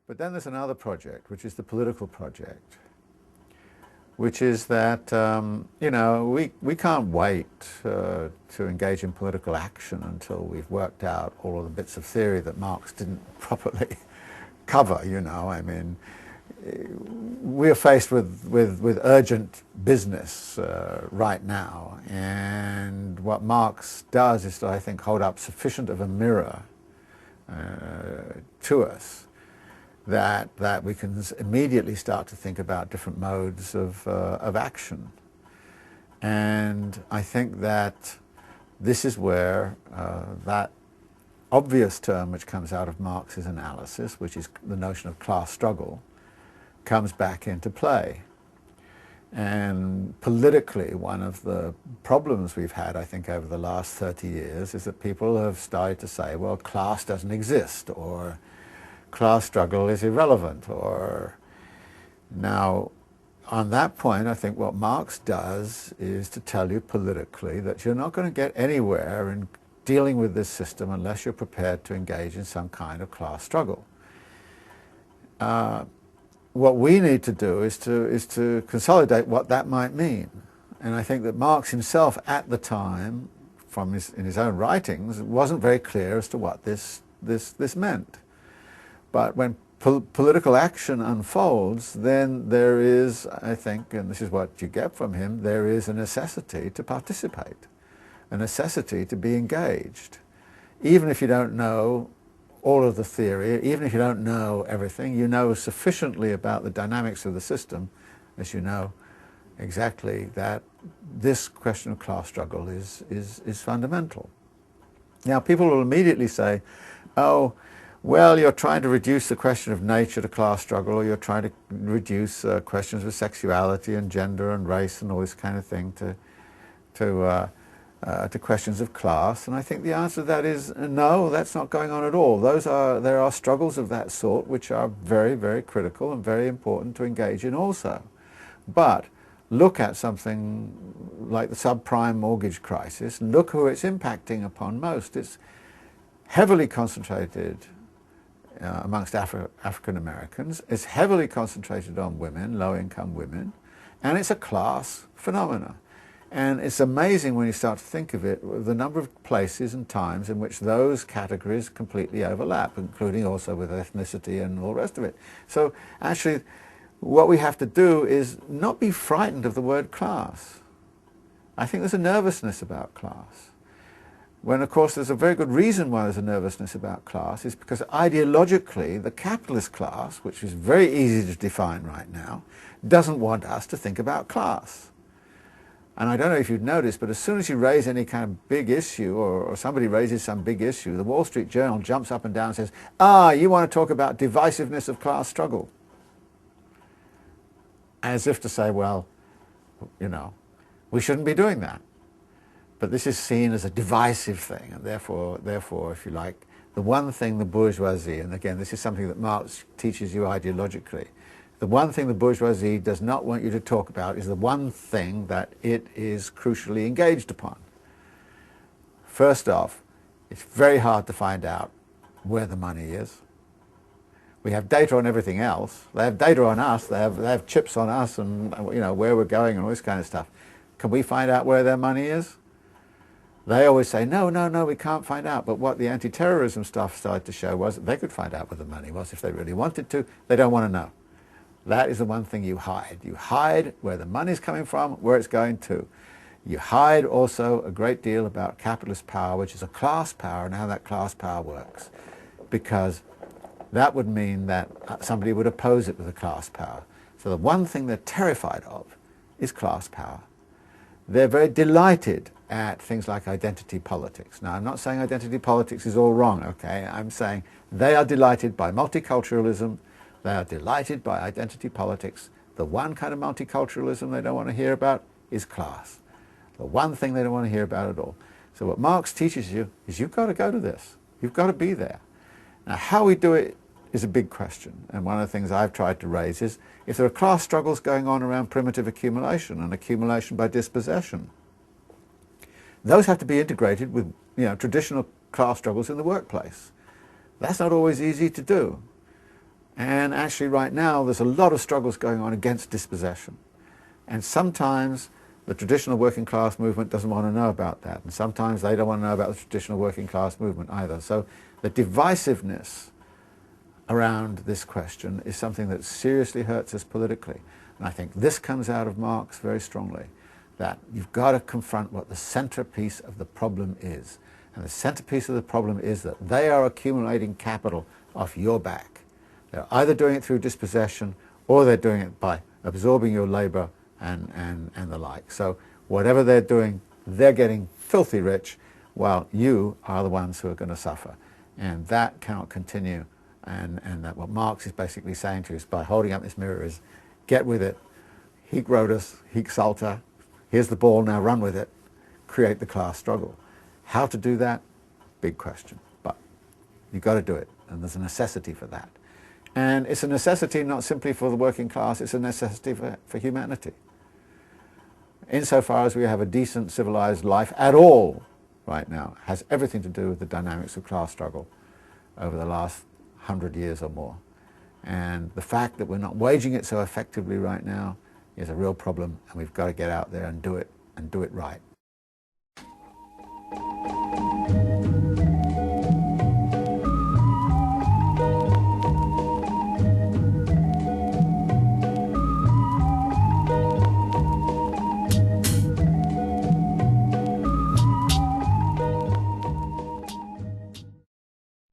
But then there's another project, which is the political project, which is that, we can't wait to engage in political action until we've worked out all of the bits of theory that Marx didn't properly cover, I mean, we're faced with urgent business right now, and what Marx does is to, I think, hold up sufficient of a mirror to us that we can immediately start to think about different modes of action. And I think that this is where that obvious term which comes out of Marx's analysis, which is the notion of class struggle, comes back into play. And politically, one of the problems we've had, I think, over the last 30 years is that people have started to say, well, class doesn't exist, or class struggle is irrelevant, or... Now, on that point, I think what Marx does is to tell you politically that you're not going to get anywhere in dealing with this system unless you're prepared to engage in some kind of class struggle. What we need to do is to consolidate what that might mean. And I think that Marx himself at the time, in his own writings, wasn't very clear as to what this meant. But when political action unfolds, then there is, I think, and this is what you get from him, there is a necessity to participate, a necessity to be engaged. Even if you don't know all of the theory, even if you don't know everything, you know sufficiently about the dynamics of the system, as you know exactly that this question of class struggle is fundamental. Now, people will immediately say, oh, well, you're trying to reduce the question of nature to class struggle, or you're trying to reduce questions of sexuality and gender and race and all this kind of thing to questions of class. And I think the answer to that is no, that's not going on at all. There are struggles of that sort which are very, very critical and very important to engage in also. But look at something like the subprime mortgage crisis, and look who it's impacting upon most. It's heavily concentrated amongst African Americans. It's heavily concentrated on women, low-income women, and it's a class phenomena. And it's amazing when you start to think of it, the number of places and times in which those categories completely overlap, including also with ethnicity and all the rest of it. So actually, what we have to do is not be frightened of the word class. I think there's a nervousness about class. When, of course, there's a very good reason why there's a nervousness about class, is because ideologically the capitalist class, which is very easy to define right now, doesn't want us to think about class. And I don't know if you've noticed, but as soon as you raise any kind of big issue, or somebody raises some big issue, the Wall Street Journal jumps up and down and says, you want to talk about divisiveness of class struggle. As if to say, well, we shouldn't be doing that. But this is seen as a divisive thing, and therefore, if you like, the one thing the bourgeoisie, and again, this is something that Marx teaches you ideologically, the one thing the bourgeoisie does not want you to talk about is the one thing that it is crucially engaged upon. First off, it's very hard to find out where the money is. We have data on everything else. They have data on us. They have chips on us, and where we're going and all this kind of stuff. Can we find out where their money is? They always say, no, we can't find out. But what the anti-terrorism stuff started to show was that they could find out where the money was if they really wanted to. They don't want to know. That is the one thing you hide. You hide where the money's coming from, where it's going to. You hide also a great deal about capitalist power, which is a class power, and how that class power works. Because that would mean that somebody would oppose it with a class power. So the one thing they're terrified of is class power. They're very delighted at things like identity politics. Now, I'm not saying identity politics is all wrong, okay? I'm saying they are delighted by multiculturalism. They are delighted by identity politics. The one kind of multiculturalism they don't want to hear about is class. The one thing they don't want to hear about at all. So what Marx teaches you is you've got to go to this. You've got to be there. Now, how we do it is a big question. And one of the things I've tried to raise is if there are class struggles going on around primitive accumulation and accumulation by dispossession, those have to be integrated with traditional class struggles in the workplace. That's not always easy to do. And actually right now there's a lot of struggles going on against dispossession. And sometimes the traditional working class movement doesn't want to know about that. And sometimes they don't want to know about the traditional working class movement either. So the divisiveness around this question is something that seriously hurts us politically. And I think this comes out of Marx very strongly, that you've got to confront what the centerpiece of the problem is. And the centerpiece of the problem is that they are accumulating capital off your back. They're either doing it through dispossession or they're doing it by absorbing your labor and the like. So whatever they're doing, they're getting filthy rich while you are the ones who are going to suffer. And that cannot continue. And that what Marx is basically saying to us by holding up this mirror is, get with it, hic Rhodus, hic salta, here's the ball, now run with it, create the class struggle. How to do that? Big question. But you've got to do it, and there's a necessity for that. And it's a necessity not simply for the working class, it's a necessity for humanity. Insofar as we have a decent civilized life at all right now, has everything to do with the dynamics of class struggle over the last 100 years or more. And the fact that we're not waging it so effectively right now is a real problem, and we've got to get out there and do it right.